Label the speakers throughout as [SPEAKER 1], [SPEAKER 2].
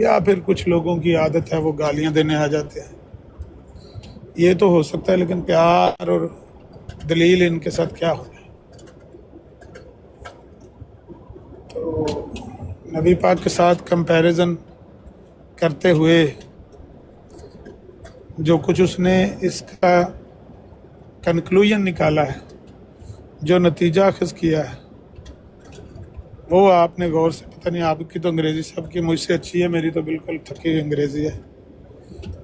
[SPEAKER 1] या फिर कुछ लोगों की आदत है वो गालियां देने आ जाते हैं, ये तो हो सकता है। लेकिन प्यार और दलील इनके साथ क्या हो? तो नबी पाक के साथ कंपैरिजन करते हुए जो कुछ उसने इसका कंक्लूजन निकाला है, जो नतीजा अखज़ किया है, वो आपने गौर से, पता नहीं आपकी तो अंग्रेज़ी सबकी मुझसे अच्छी है, मेरी तो बिल्कुल थकी हुई अंग्रेज़ी है।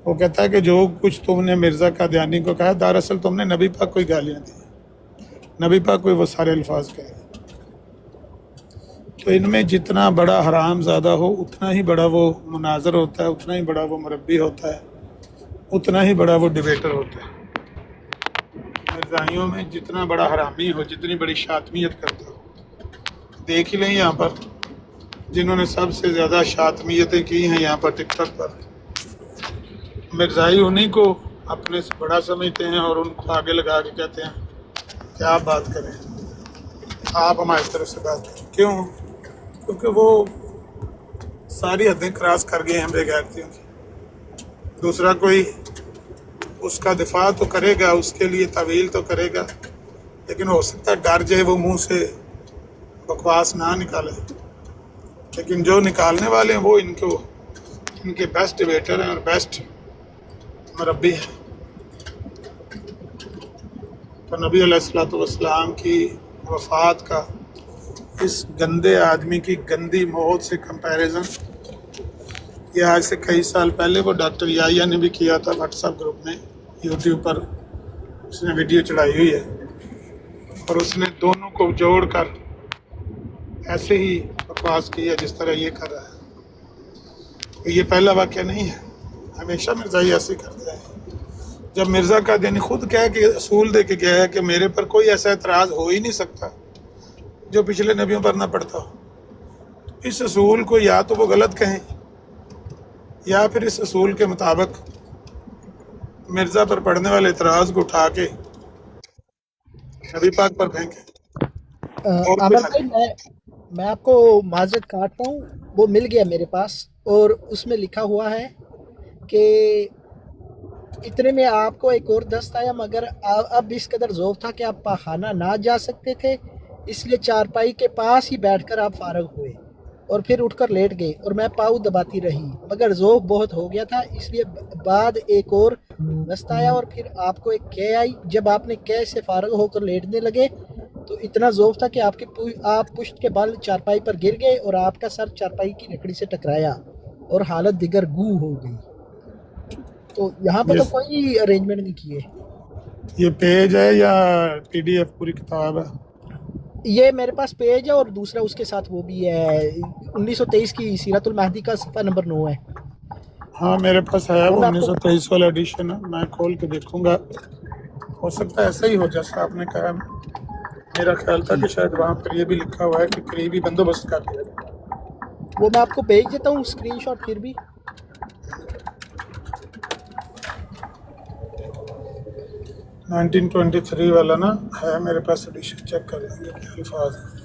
[SPEAKER 1] वो कहता है कि जो कुछ तुमने मिर्ज़ा कादियानी को कहा, दरअसल तुमने नबी पाक को ही गालियाँ दी, नबी पाक को वो सारे अल्फाज कहे। तो इनमें जितना बड़ा हराम ज़्यादा हो उतना ही बड़ा वो मुनाजर होता है, उतना ही बड़ा वो मुरब्बी होता है, उतना ही बड़ा वो डिबेटर होता है। मिर्ज़ाइयों में जितना बड़ा हरामी हो, जितनी बड़ी शातमियत करता हो, देख ही लें यहाँ पर जिन्होंने सबसे ज़्यादा शातमियतें की हैं यहाँ पर टिकटॉक पर, मिर्ज़ाई उन्हीं को अपने से बड़ा समझते हैं और उनको आगे लगा के कहते हैं कि आप बात करें, आप हमारी तरफ से बात करें। क्यों? क्योंकि वो सारी हदें क्रॉस कर गए हैं बेगैरतियों की। दूसरा कोई उसका दिफा तो करेगा, उसके लिए तवील तो करेगा, लेकिन हो सकता है डर जाए वो मुंह से बकवास ना निकाले। लेकिन जो निकालने वाले हैं वो इनके बेस्ट डिबेटर हैं और बेस्ट मुरब्बी हैं। तो नबी अलैहिस्सलाम की वफ़ात का इस गंदे आदमी की गंदी मौत से कंपैरिजन ये आज से कई साल पहले वो डॉक्टर याहिया ने भी किया था व्हाट्सएप ग्रुप में, यूट्यूब पर उसने वीडियो चढ़ाई हुई है, और उसने दोनों को जोड़कर ऐसे ही बकवास की है जिस तरह ये कर रहा है। तो ये पहला वाक़या नहीं है, हमेशा मिर्ज़ाई ऐसे करते हैं। जब मिर्ज़ा कादियानी खुद कह के असूल दे के गया है कि मेरे पर कोई ऐसा एतराज़ हो ही नहीं सकता जो पिछले नबियों पर ना पड़ता हो, इस असूल को या तो वो गलत कहें या फिर इस असूल के मुताबिक मिर्ज़ा पर पड़ने वाले एतराज़ को उठा के नबी पाक पर फेंकें। और
[SPEAKER 2] आमिर
[SPEAKER 1] कोई
[SPEAKER 2] भाई, मैं आपको माजरत काटता हूँ, वो मिल गया मेरे पास और उसमें लिखा हुआ है कि इतने में आपको एक और दस्त आया, मगर अब इस कदर ज़ौफ़ था कि आप पाखाना ना जा सकते थे, इसलिए चारपाई के पास ही बैठकर आप फारग हुए और फिर उठकर लेट गए और मैं पाँव दबाती रही, मगर ज़ौफ़ बहुत हो गया था, इसलिए बाद एक और दस्त आया और फिर आपको एक कै आई। जब आपने कै से फारग होकर लेटने लगे तो इतना ज़ौफ़ था कि आप पुश्त के बल चारपाई पर गिर गए और आपका सर चारपाई की लकड़ी से टकराया और हालत दिगर गू हो गई। तो यहाँ पे तो कोई अरेंजमेंट नहीं किए।
[SPEAKER 1] ये पेज है या पीडीएफ पूरी किताब है?
[SPEAKER 2] ये मेरे पास पेज है और दूसरा उसके साथ वो भी है, 1923 की सीरतुल महदी का सफ़ा नंबर 9 है।
[SPEAKER 1] हाँ मेरे पास है, वो
[SPEAKER 2] वो मैं आपको
[SPEAKER 1] 1923 वाला एडिशन है, मैं खोल के देखूंगा। हो सकता है ऐसा ही हो जैसा आपने कहा। मेरा ख्याल था कि शायद वहाँ पर ये भी लिखा हुआ है कि करीबी बंदोबस्त कर दिया जाए।
[SPEAKER 2] वो मैं आपको भेज देता हूँ स्क्रीनशॉट फिर भी।
[SPEAKER 1] 1923 वाला ना है मेरे पास एडिशन, चेक कर लेंगे क्या अल्फाज हैं।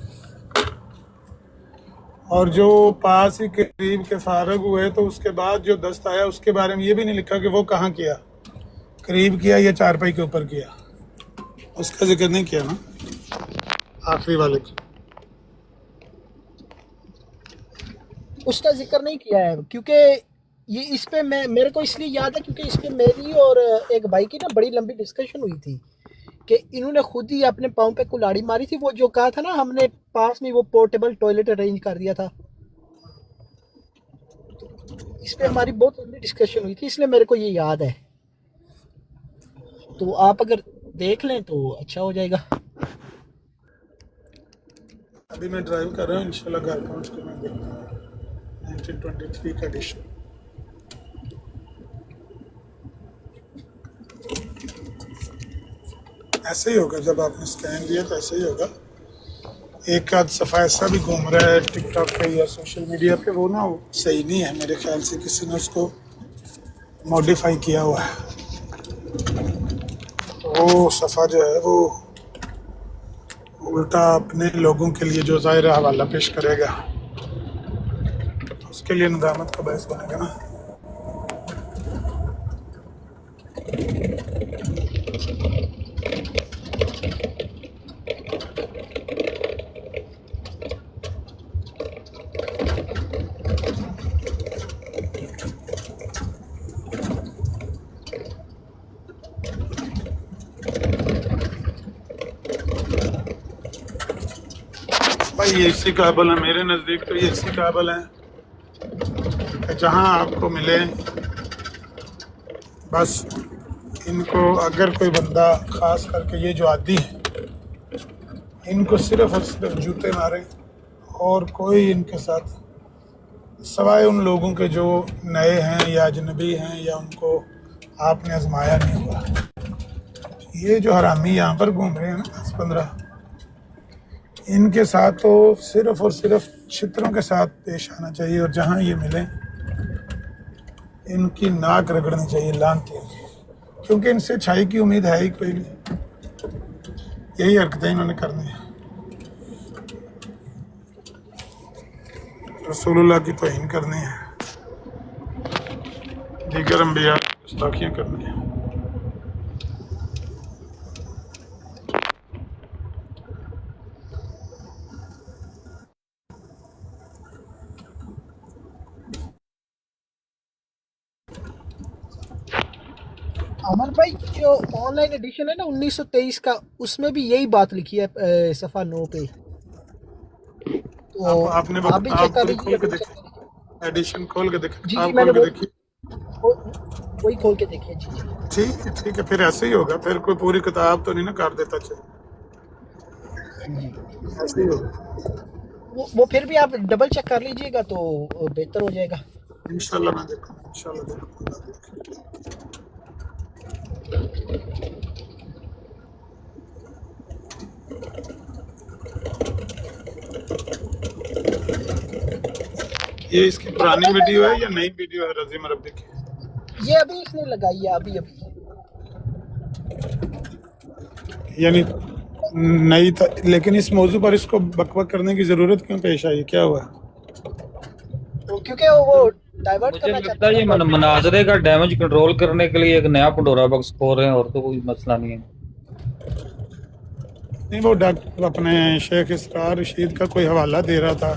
[SPEAKER 1] और जो पास ही करीब के फारग हुए तो उसके बाद जो दस्त आया उसके बारे में ये भी नहीं लिखा कि वो कहाँ किया, करीब किया या चारपाई के ऊपर किया, उसका जिक्र नहीं किया ना आखिरी वाले का।
[SPEAKER 2] उसका जिक्र नहीं किया है क्योंकि ये इस पे मेरे को इसलिए याद है क्योंकि इस पे मेरी और एक भाई की ना बड़ी लंबी डिस्कशन हुई थी कि इन्होंने खुद ही अपने पाँव पे कुल्हाड़ी मारी थी। वो जो कहा था ना, हमने पास में वो पोर्टेबल टॉयलेट अरेंज कर दिया था, इस पे हमारी बहुत लंबी डिस्कशन हुई थी, इसलिए मेरे को ये याद है। तो आप अगर देख लें तो अच्छा हो जाएगा।
[SPEAKER 1] अभी मैं ड्राइव कर रहा हूँ, इंशाल्लाह घर पहुँच के मैं देखता हूँ 1923 का एडिशन। ऐसे ही होगा, जब आपने स्कैन दिया तो ऐसे ही होगा। एक आध सफ़ा ऐसा भी घूम रहा है टिकटॉक पे या सोशल मीडिया पे, वो ना सही नहीं है मेरे ख्याल से, किसी ने उसको मॉडिफाई किया हुआ है। वो सफ़ा जो है वो उल्टा अपने लोगों के लिए जो ज़ाहिर हवाला पेश करेगा उसके लिए नदामत का बहस बनेगा ना। भाई ये इसी काबिल है, मेरे नज़दीक तो ये इसी काबिल है कि जहाँ आपको मिले बस इनको, अगर कोई बंदा ख़ास करके ये जो आदी है इनको सिर्फ और सिर्फ जूते मारे और कोई इनके साथ सवाए उन लोगों के जो नए हैं या अजनबी हैं या उनको आपने आजमाया नहीं हुआ। ये जो हरामी यहाँ पर घूम रहे हैं ना 10-15, इनके साथ तो सिर्फ और सिर्फ छित्रों के साथ पेश आना चाहिए और जहाँ ये मिलें इनकी नाक रगड़नी चाहिए लानती है, क्योंकि इनसे अच्छाई की उम्मीद है ही कोई नहीं। यही हरकतें इन्होंने करनी है, रसूलुल्लाह की तौहीन करनी है, दीगर अंबिया गुस्ताखियाँ करनी है।
[SPEAKER 2] अमर भाई जो ऑनलाइन एडिशन है ना 1923 का, उसमें भी यही बात लिखी है सफ़ा 9 पे। तो
[SPEAKER 1] आपने
[SPEAKER 2] आप भी चेक कर
[SPEAKER 1] खुद खोल के
[SPEAKER 2] लीजिए।
[SPEAKER 1] देखिए, एडिशन खोल के देखिए,
[SPEAKER 2] जी
[SPEAKER 1] आप
[SPEAKER 2] जी मैंने
[SPEAKER 1] खोल के देखिए।
[SPEAKER 2] वही खोल के देखिए। जी जी
[SPEAKER 1] ठीक है, फिर ऐसे ही होगा, फिर कोई पूरी किताब तो नहीं ना कर देता, चलो ऐसे ही होगा।
[SPEAKER 2] वो फिर भी आप डबल चेक कर लीजिएगा तो बेहतर हो जाएगा।
[SPEAKER 1] इंशाल्लाह मैं देखूँ, इंशाल्लाह देखूँ। ये इसकी पुरानी वीडियो है या नई वीडियो है रजीम रब्बी की?
[SPEAKER 2] ये अभी इसने लगाई है, अभी
[SPEAKER 1] यानी नई था, लेकिन इस मौजू पर इसको बकबक करने की जरूरत क्यों पेश आई, क्या हुआ?
[SPEAKER 2] तो क्योंकि वो डाइवर्ट
[SPEAKER 3] मुझे
[SPEAKER 2] करना
[SPEAKER 3] लगता
[SPEAKER 2] चाहता
[SPEAKER 3] है ये
[SPEAKER 2] है।
[SPEAKER 3] मनाजरे का डैमेज कंट्रोल करने के लिए एक नया पंडोरा बॉक्स खोल रहे हैं, और तो कोई मसला नहीं है।
[SPEAKER 1] नहीं, वो डॉक्टर अपने शेख इसरार रशीद का कोई हवाला दे रहा था,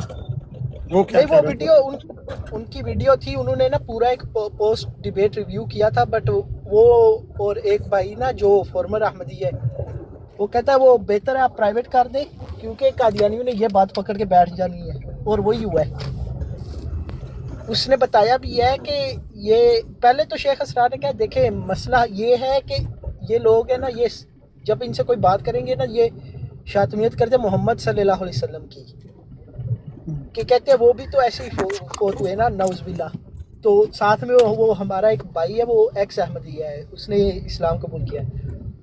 [SPEAKER 1] वो क्या
[SPEAKER 2] नहीं,
[SPEAKER 1] कह
[SPEAKER 2] वो
[SPEAKER 1] रहा
[SPEAKER 2] वीडियो उनकी वीडियो थी, उन्होंने ना पूरा एक पोस्ट डिबेट रिव्यू किया था, बट वो और एक भाई ना जो फॉर्मर अहमदी है, वो कहता है वो बेहतर है आप प्राइवेट कर दें, क्योंकि कादियानियों ने ये बात पकड़ के बैठ जानी है, और वही हुआ है। उसने बताया भी है कि ये पहले तो शेख असरार ने कहा देखे मसला ये है कि ये लोग है ना, ये जब इनसे कोई बात करेंगे ना, ये शातमियत करते मोहम्मद सल्लल्लाहु अलैहि वसल्लम की, कि कहते हैं वो भी तो ऐसे ही फोत हुए ना, नौज़बिल्ला। तो साथ में वो हमारा एक भाई है, वो एक्स अहमदी है, उसने इस्लाम कबूल किया है।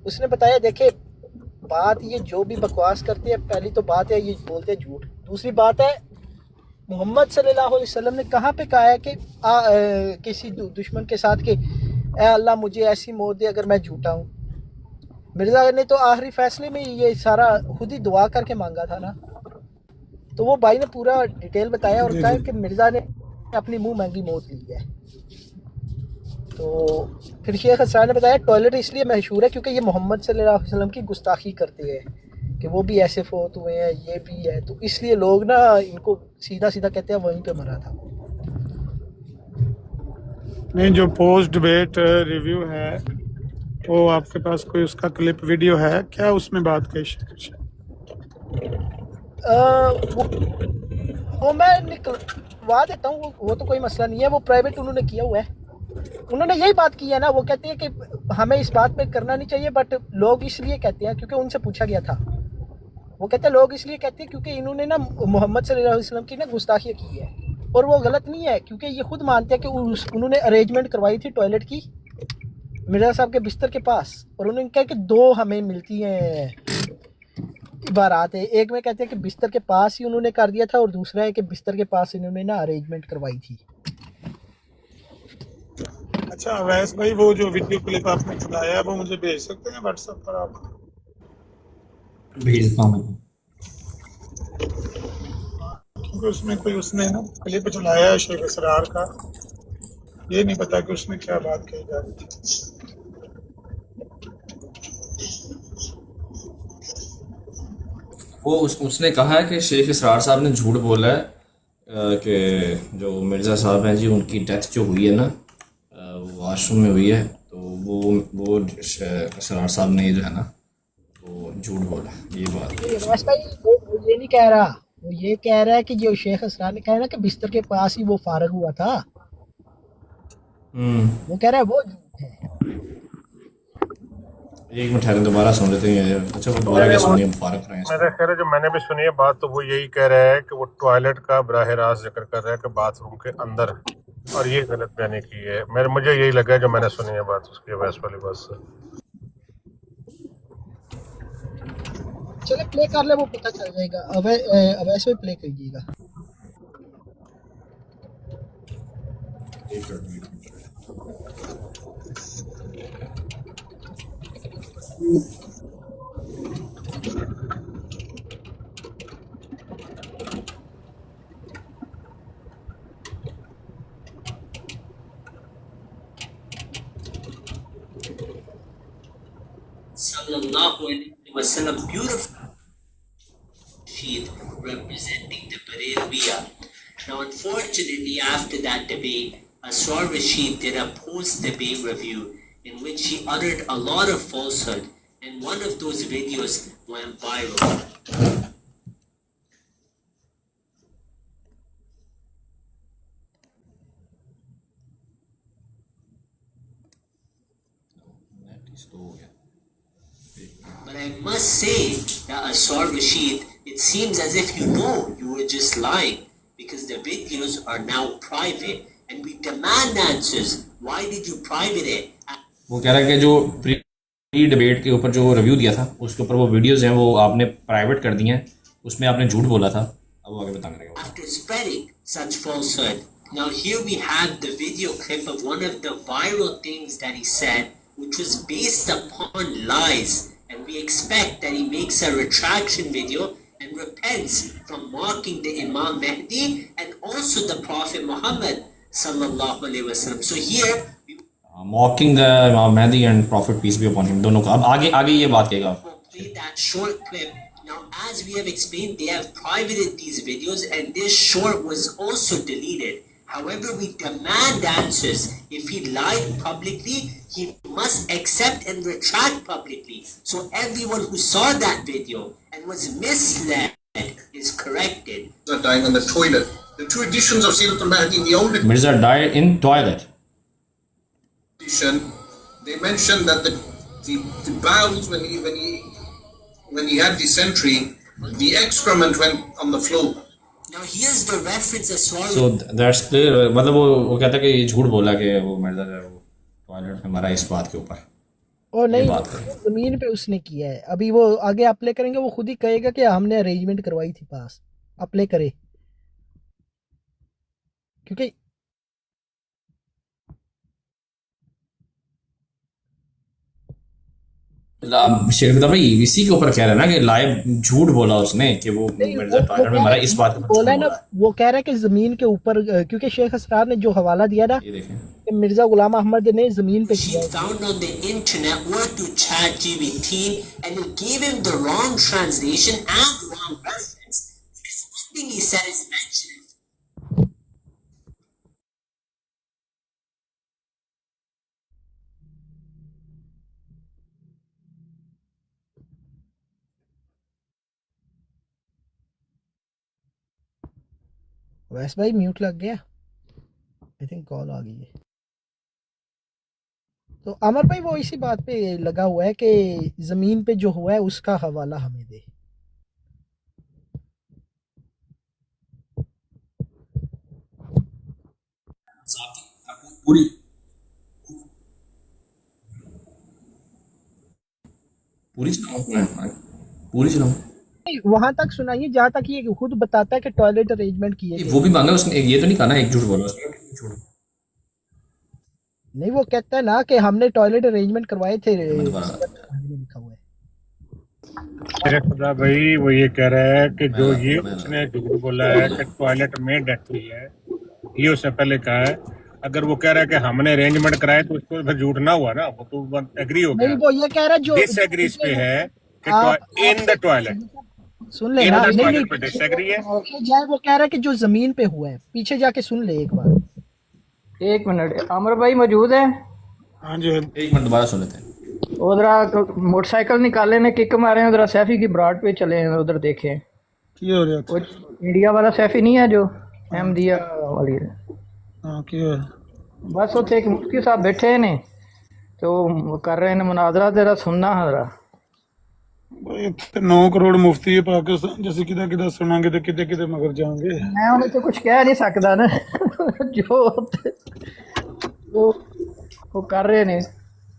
[SPEAKER 2] उसने बताया देखे बात ये जो भी बकवास करते हैं, पहली तो बात है ये बोलते हैं झूठ, दूसरी बात है मोहम्मद सल्लल्लाहु अलैहि वसल्लम ने कहाँ पे कहा है कि किसी दुश्मन के साथ कि ए अल्लाह मुझे ऐसी मौत दे अगर मैं झूठा हूँ। मिर्ज़ा ने तो आखिरी फैसले में ये सारा खुद ही दुआ करके मांगा था ना। तो वो भाई ने पूरा डिटेल बताया और कहा कि मिर्ज़ा ने अपनी मुंह महंगी मौत ली है। तो फिर शेख असरार ने बताया टॉयलेट इसलिए मशहूर है क्योंकि ये मोहम्मद सल्लल्लाहु अलैहि वसल्लम की गुस्ताखी करते हैं कि वो भी ऐसे फोत हुए हैं, ये भी है, तो इसलिए लोग ना इनको सीधा सीधा कहते हैं वहीं पे मरा था।
[SPEAKER 1] नहीं, जो पोस्ट डिबेट रिव्यू है वो आपके पास कोई उसका क्लिप वीडियो है क्या, उसमें बात कही?
[SPEAKER 2] वो मैं निकलवा देता हूँ, वो तो कोई मसला नहीं है, वो प्राइवेट उन्होंने किया हुआ है। उन्होंने यही बात की है ना, वो कहते हैं कि हमें इस बात पे करना नहीं चाहिए, बट लोग इसलिए कहते हैं क्योंकि उनसे पूछा गया था। वो कहते हैं लोग इसलिए कहते हैं क्योंकि इन्होंने ना मोहम्मद सल्लल्लाहु अलैहि वसल्लम की ना गुस्ताखी की है, और वो गलत नहीं है क्योंकि ये खुद मानते हैं कि उन्होंने अरेंजमेंट करवाई थी टॉयलेट की मिर्ज़ा साहब के बिस्तर के पास, और उन्होंने कहा कि दो हमें मिलती हैं इबारात है, एक में कहते हैं कि बिस्तर के पास ही उन्होंने कर दिया था, और दूसरा है कि बिस्तर के पास इन्होंने ना अरेंजमेंट करवाई थी।
[SPEAKER 1] अच्छा अवैस भाई, वो जो वीडियो क्लिप आपने चलाया है वो मुझे भेज सकते हैं व्हाट्सएप पर? आप
[SPEAKER 4] भेजता हूँ।
[SPEAKER 1] कि उसमें कोई उसने ना क्लिप चलाया है शेख इसरार का, ये नहीं पता कि उसमें क्या बात कही जा रही थी।
[SPEAKER 4] उसने कहा है कि शेख इसरार साहब ने झूठ बोला है कि जो मिर्ज़ा साहब हैं जी उनकी डेथ जो हुई है ना वो वाशरूम में हुई है, तो वो इसरार साहब ने जो है ना वो झूठ बोला, ये बात है।
[SPEAKER 2] रमेश भाई वो ये नहीं कह रहा, वो ये कह रहा है कि जो शेख असरार ने कहा ना कि बिस्तर के पास ही वो फारग हुआ था, वो कह रहा है वो झूठ है।
[SPEAKER 4] एक मिनट ठहरें, दोबारा सुन लेते हैं। अच्छा वो दोबारा क्या सुनिए, फारक रहे हैं।
[SPEAKER 5] मेरा ख्याल है जो मैंने भी सुनी है बात, तो वो यही कह रहा है कि वो टॉयलेट का बराह रास्त जिक्र कर रहा है कि बाथरूम के अंदर, और ये गलत बयानी की है। मुझे यही लगा जो मैंने सुनी है बात उसकी अवैस वाली बात से।
[SPEAKER 2] चले प्ले कर ले, वो पता चल जाएगा। अवैस में प्ले कीजिएगा।
[SPEAKER 6] Sallallahu Alaihi Wasallam, beautiful sheet representing the Barelviya. Now, unfortunately, after that debate, Asrar Rashid did a post-debate review in which he uttered a lot of falsehood, and one of those videos went viral. But I must say that Asrar Rashid, it seems as if you were just lying, because the videos are now private and we demand answers. Why did you private it?
[SPEAKER 4] वो कह रहा है कि जो pre debate के ऊपर जो review दिया था उसके ऊपर वो वीडियोस हैं वो आपने प्राइवेट कर दी हैं, उसमें आपने झूठ बोला था। अब वो आगे बताने लगेगा।
[SPEAKER 6] After spreading such falsehood, now here we have the video clip of one of the viral things that he said, which was based upon lies, and we expect that he makes a retraction video and repents from mocking the Imam Mahdi and also the Prophet Muhammad sallallahu alaihi wasallam. So here we
[SPEAKER 4] mocking the Imam Mahdi and Prophet peace be upon him, दोनों का। अब आगे ये बात कहेगा।
[SPEAKER 6] will play that short clip. Now, as we have explained, they have privated these videos and this short was also deleted. However, we demand answers. If he lied publicly, he must accept and retract publicly. So everyone who saw that video and was misled is corrected.
[SPEAKER 7] Dying on the toilet. The two editions of Sirat al-Mahdi in the old
[SPEAKER 4] Mirza died in toilet.
[SPEAKER 7] edition, they mentioned that the bowels when he had dysentery, the excrement went on the floor.
[SPEAKER 6] Now here's the reference as well.
[SPEAKER 4] So that's clear। मतलब वो कहता है कि ये झूठ बोला कि वो मिर्जा जो है वो टॉयलेट में मरा इस बात के ऊपर।
[SPEAKER 2] और नहीं,
[SPEAKER 4] बात है।
[SPEAKER 2] जमीन पे उसने किया है। अभी वो आगे आप प्ले करेंगे, वो खुद ही कहेगा कि हमने अरेंजमेंट करवाई थी पास। आप प्ले करे, क्योंकि
[SPEAKER 4] शेख भाई इसी के ऊपर कह रहा है ना कि लाइव झूठ बोला उसने कि वो मिर्जा टॉयलेट में मरा इस बात के ऊपर
[SPEAKER 2] बोला है
[SPEAKER 4] झूठ
[SPEAKER 2] ना,
[SPEAKER 4] बोला है।
[SPEAKER 2] वो कह रहा है कि जमीन के ऊपर, क्योंकि शेख असरार ने जो हवाला दिया ना
[SPEAKER 4] ये देखें,
[SPEAKER 2] कि मिर्जा गुलाम अहमद ने जमीन पे
[SPEAKER 6] She
[SPEAKER 2] किया है।
[SPEAKER 6] found on the internet or through ChatGPT, and it gave him the wrong translation and wrong reference. There's nothing he said is mentioned.
[SPEAKER 2] वैसे भाई म्यूट लग गया, आई थिंक कॉल आ गई है। तो अमर भाई वो इसी बात पे लगा हुआ है कि जमीन पे जो हुआ है उसका हवाला हमें दे।
[SPEAKER 4] पूरी पूरी चलाऊं, पूरी चलाऊं।
[SPEAKER 2] वहां तक सुनाइए जहां तक ये खुद बताता है कि टॉयलेट अरेंजमेंट किए
[SPEAKER 4] ये
[SPEAKER 2] थे।
[SPEAKER 4] वो भी मांगा उसने, ये तो नहीं कहा ना एक झूठ बोला उसने, झूठ
[SPEAKER 2] नहीं, वो कहता है ना कि हमने टॉयलेट अरेंजमेंट करवाए थे।
[SPEAKER 4] मैं दोबारा
[SPEAKER 2] लिखा हुआ है।
[SPEAKER 5] मेरे खुदा भाई वो ये कह रहा है कि जो ये
[SPEAKER 4] मैं
[SPEAKER 5] उसने झूठ बोला है कि टॉयलेट में डेथ हुई है, ये उससे पहले कहा है। अगर वो कह रहा है कि हमने अरेंजमेंट कराए तो उसको फिर झूठ ना हुआ ना, वो तो एग्री हो
[SPEAKER 2] नहीं,
[SPEAKER 5] गया।
[SPEAKER 2] वो ये कह रहा है जो
[SPEAKER 5] डिसएग्री इस पे है कि
[SPEAKER 2] आप
[SPEAKER 5] इन द टॉयलेट,
[SPEAKER 2] सुन ले
[SPEAKER 5] इन
[SPEAKER 2] ना,
[SPEAKER 5] द
[SPEAKER 2] नहीं नहीं
[SPEAKER 5] टॉयलेट पे डिसएग्री है।
[SPEAKER 2] पीछे जाए, वो कह रहा है कि जो जमीन पे हुआ है, पीछे जाके सुन ले एक बार।
[SPEAKER 8] एक मिनट, अमर भाई मौजूद है?
[SPEAKER 1] हाँ जी,
[SPEAKER 4] एक मिनट दोबारा सुन लेते हैं।
[SPEAKER 8] उधर मोटरसाइकिल निकाले ने, किक मारे हैं, उधर सैफी की ब्राड पे चले हैं, उधर देखें।
[SPEAKER 1] की हो रहा
[SPEAKER 8] वो
[SPEAKER 1] था?
[SPEAKER 8] इंडिया वाला सैफी नहीं है जो अहमदिया वाली है,
[SPEAKER 1] हाँ, की हो?
[SPEAKER 8] बस उत्थे एक मुफ्ती साहब बैठे ने तो वो कर रहे ने मुनाजरा, तेरा सुनना हजरा।
[SPEAKER 1] भाई इत्थे 9 करोड़ मुफ्ती है पाकिस्तान, जैसे किदा किदा सुनांगे तो किते किते मगर जाएंगे।
[SPEAKER 8] मैं उन्हें तो कुछ कह नहीं सकता ना जो वो कर रहे ने,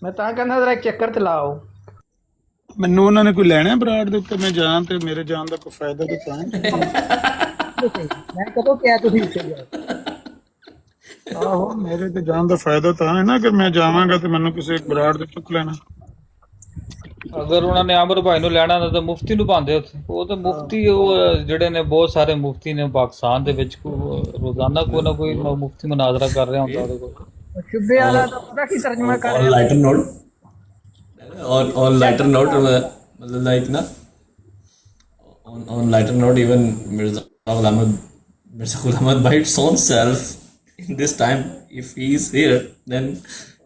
[SPEAKER 8] मैं ਤਾਂ ਕਹਿੰਦਾ जरा एक चक्कर ਤੇ ਲਾਓ।
[SPEAKER 1] ਮੈਨੂੰ ਉਹਨਾਂ ਨੇ ਕੋਈ ਲੈਣਾ ਬਰਾੜ ਦੇ ਉੱਤੇ, ਮੈਂ ਜਾਣ ਤੇ ਮੇਰੇ ਜਾਣ ਦਾ ਕੋਈ ਫਾਇਦਾ ਤਾਂ ਤਾਂ
[SPEAKER 8] मैं कदों क्या ਤੁਸੀਂ ਉੱਥੇ ਜਾਓ?
[SPEAKER 1] ਆਹੋ, ਮੇਰੇ ਤੇ ਜਾਣ ਦਾ ਫਾਇਦਾ ਤਾਂ ਹੈ ਨਾ ਕਿ ਮੈਂ ਜਾਵਾਂਗਾ ਤੇ ਮੈਨੂੰ ਕਿਸੇ ਬਰਾੜ ਦੇ ਚੁੱਕ ਲੈਣਾ।
[SPEAKER 3] ਅਗਰ ਉਹਨਾਂ ਨੇ ਅਮਰ ਭਾਈ ਨੂੰ ਲੈਣਾ ਤਾਂ ਮੁਫਤੀ ਨੂੰ ਪਾਉਂਦੇ ਉੱਥੇ। ਉਹ ਤਾਂ ਮੁਫਤੀ, ਉਹ ਜਿਹੜੇ ਨੇ ਬਹੁਤ ਸਾਰੇ ਮੁਫਤੀ ਨੇ ਪਾਕਿਸਤਾਨ ਦੇ ਵਿੱਚ, ਰੋਜ਼ਾਨਾ ਕੋਈ ਨਾ ਕੋਈ ਮੁਫਤੀ ਮੁਨਾਜ਼ਰਾ ਕਰ ਰਿਹਾ ਹੁੰਦਾ ਉਹਦੇ ਕੋਲ।
[SPEAKER 8] शुबे वाला तो पता की तर्जमा कर
[SPEAKER 4] और लाइटर नोट, और लाइटर नोट मतलब लाइक ना, on lighter note, even Mirza Ghulam Ahmad by its own self in this time, if he is here then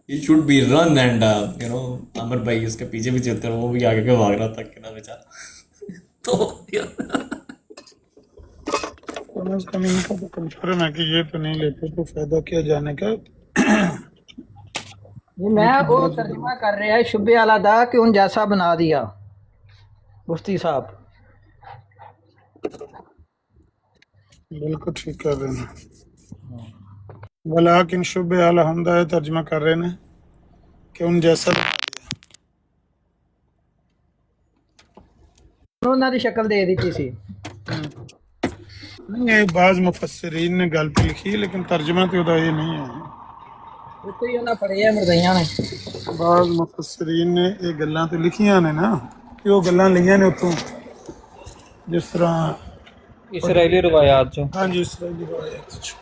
[SPEAKER 4] he should be run, and Amar भाई उसके पीछे भी चलते, वो भी आगे के भाग रहा था कि ना बेचारा। तो
[SPEAKER 1] कम से कम इनका तो कंफर्म है कि ये तो नहीं लेते तो फायदा क्या जाने का।
[SPEAKER 8] जी मैं वो तर्जमा कर रहा है शुबे वाला दा कि उन जैसा बना दिया मुफ्ती साहब।
[SPEAKER 1] बिल्कुल ठीक कर रहे हैं। वलाकिन शुबे आला हमदा है तर्जमा कर रहे हैं कि उन जैसा
[SPEAKER 8] उन्होंने दी शक्ल दे दी सी।
[SPEAKER 1] नहीं है। बाज मुफस्सिरीन ने गल पे लिखी, लेकिन तर्जमा तो उदा ये नहीं है।
[SPEAKER 8] ਉੱਤੇ ਹੀ ਉਹਨਾਂ ਫੜਿਆ ਮਰਦਾਈਆਂ ਨੇ।
[SPEAKER 1] ਬਾਜ਼ ਮੁਫੱਸਰੀਨ ਨੇ ਇਹ ਗੱਲਾਂ ਤੇ ਲਿਖੀਆਂ ਨੇ ਨਾ, ਕਿ ਉਹ ਗੱਲਾਂ ਲਈਆਂ ਨੇ ਉੱਥੋਂ, ਜਿਸ ਤਰ੍ਹਾਂ
[SPEAKER 3] ਇਸਰਾਈਲੀ ਰਵਾਇਤ ਚੋਂ।
[SPEAKER 1] ਹਾਂਜੀ, ਇਸਰਾਈਲੀ ਰਵਾਇਤ ਚ।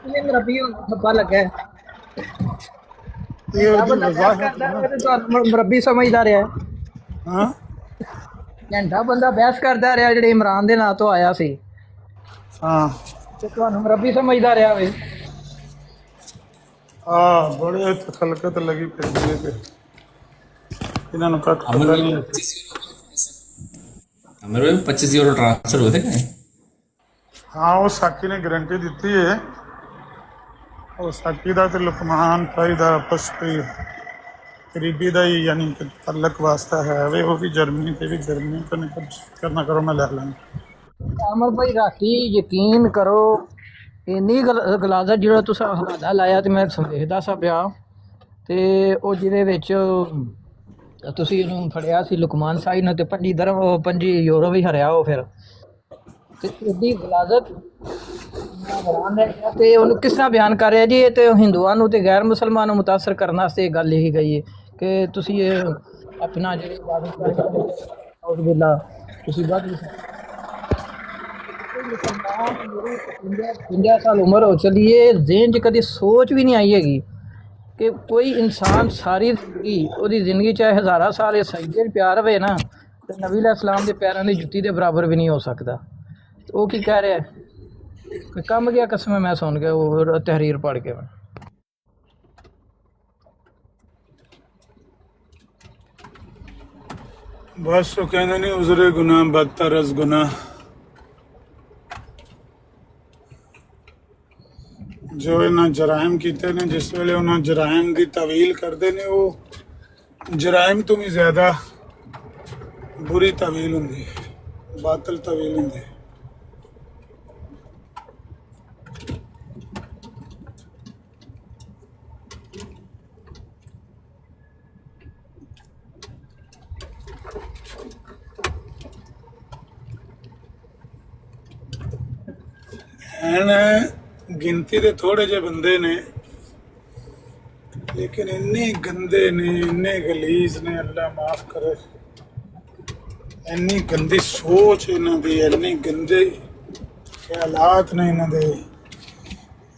[SPEAKER 8] ਇਹ ਮਰਬੀ ਨੂੰ ਧੱਬਾ ਲੱਗਾ ਹੈ।
[SPEAKER 1] ਇਹ ਉਹਦੀ
[SPEAKER 8] ਬੰਦਾ ਬਹਿਸ
[SPEAKER 1] ਵਜ਼ਾਹਤ
[SPEAKER 8] ਕਰਦਾ
[SPEAKER 1] ਹੈ
[SPEAKER 8] ਹੈ ਤੇ ਤੁਹਾਨੂੰ ਮਰਬੀ ਸਮਝਦਾ ਰਿਹਾ।
[SPEAKER 1] ਹਾਂ,
[SPEAKER 8] ਘੰਟਾ ਬੰਦਾ ਬਹਿਸ ਕਰਦਾ ਰਿਹਾ ਜਿਹੜੇ ਇਮਰਾਨ ਦੇ ਨਾਂ ਤੋਂ ਆਇਆ ਸੀ,
[SPEAKER 1] ਹਾਂ,
[SPEAKER 8] ਤੇ ਤੁਹਾਨੂੰ ਮਰਬੀ ਸਮਝਦਾ ਰਿਹਾ ਵੇ।
[SPEAKER 1] ਆ ਬੜੇ ਤਖਲਕਤ ਲੱਗੀ ਫਿਰਦੀ ਤੇ ਇਹਨਾਂ ਨੂੰ ਕੱਖ ਪਤਾ ਨਹੀਂ।
[SPEAKER 4] अमर भाई 25 यूरो ट्रांसफर हुए थे कहीं?
[SPEAKER 1] ਹਾਂ, ਉਹ ਸਾਕੀ ਨੇ ਗਰੰਟੀ ਦਿੱਤੀ ਹੈ। ਉਹ ਸਾਕੀ ਦਾ ਤੇ ਲੁਕਮਾਨ ਭਾਈ ਦਾ ਆਪਸ ਵਿੱਚ ਕਰੀਬੀ ਦਾ ਹੀ ਯਾਨੀ ਕਿ ਤਲਕ ਵਾਸਤਾ ਹੈ ਵੇ। ਉਹ ਵੀ ਜਰਮਨੀ ਤੇ ਵੀ ਜਰਮਨੀ ਤੋਂ ਨਹੀਂ ਕਰਨਾ ਕਰੋ, ਮੈਂ ਲੈ ਲਾਂਗਾ।
[SPEAKER 8] ਅਮਰ ਭਾਈ ਰਾਤੀ ਯਕੀਨ ਕਰੋ ਇੰਨੀ ਗਲਾਜ਼ਤ ਜਿਹੜਾ ਤੁਸੀਂ ਹਵਾਲਾ ਲਾਇਆ ਤੇ ਮੈਂ ਵੇਖਦਾ ਸਾ ਪਿਆ, ਤੇ ਉਹ ਜਿਹਦੇ ਵਿੱਚ ਤੁਸੀਂ ਉਹਨੂੰ ਫੜਿਆ ਸੀ ਲੁਕਮਾਨ ਸਾਈ ਨੇ, ਤੇ 5 ਯੂਰੋ ਵੀ ਹਰਿਆ ਉਹ ਫਿਰ, ਤੇ ਇਹਦੀ ਗਲਾਜ਼ਤ ਹੈਰਾਨ ਰਹਿ ਗਿਆ। ਤੇ ਉਹਨੂੰ ਕਿਸ ਤਰ੍ਹਾਂ ਬਿਆਨ ਕਰ ਰਿਹਾ ਜੀ? ਇਹ ਤੇ ਹਿੰਦੂਆਂ ਨੂੰ ਤੇ ਗੈਰ ਮੁਸਲਮਾਨਾਂ ਨੂੰ ਮੁਤਾਸਰ ਕਰਨ ਵਾਸਤੇ ਇਹ ਗੱਲ ਲਿਖੀ ਗਈ ਹੈ ਕਿ ਤੁਸੀਂ ਇਹ ਆਪਣਾ ਜਿਹੜੇ ਇਬਾਦਤ ਕਰਦੇ ਹੋ ਉਸ ਵੇਲਾ ਤੁਸੀਂ ਵੱਧ 50 ਸਾਲ ਉਮਰ ਹੋ ਚਲੀ ਹੈ, ਜ਼ੇਨ 'ਚ ਕਦੀ ਸੋਚ ਵੀ ਨਹੀਂ ਆਈ ਹੈਗੀ ਕਿ ਕੋਈ ਇਨਸਾਨ ਸਾਰੀ ਜ਼ਿੰਦਗੀ, ਉਹਦੀ ਜ਼ਿੰਦਗੀ ਚਾਹੇ ਹਜ਼ਾਰਾਂ ਸਾਲ ਇਹ ਸਜਦੇ 'ਚ ਪਿਆ ਰਵੇ ਨਾ, ਤੇ ਨਬੀ ਅਲੈਹਿਸ ਸਲਾਮ ਦੇ ਪੈਰਾਂ ਦੀ ਜੁੱਤੀ ਦੇ ਬਰਾਬਰ ਵੀ ਨਹੀਂ ਹੋ ਸਕਦਾ। ਤੇ ਉਹ ਕੀ ਕਹਿ ਰਿਹਾ? ਕੋਈ ਕੰਮ ਗਿਆ ਕਸਮ, ਮੈਂ ਸੁਣ ਗਿਆ ਉਹ ਤਹਿਰੀਰ ਪੜ੍ਹ ਕੇ।
[SPEAKER 1] ਬਸ ਉਹ ਕਹਿੰਦੇ ਨੇ ਉਜ਼ਰੇ ਗੁਨਾਹ ਬਦਤਰ ਅਜ਼ ਗੁਨਾਹ। जो इन्हें जराइम किए ने, जिस वेले उन्हें जराइम की तवील करते हैं, वो जराइम तो भी ज्यादा बुरी तवील होंगी, बातल तवील होंगी। गिनती के थोड़े जे बंदे ने लेकिन इन्ने गंदे ने, इन्ने गलीज ने, अल्लाह माफ करे। इन्नी गंदी सोच इन्हां दी, इन्ने गंदे ख्यालात ने इन्हां दे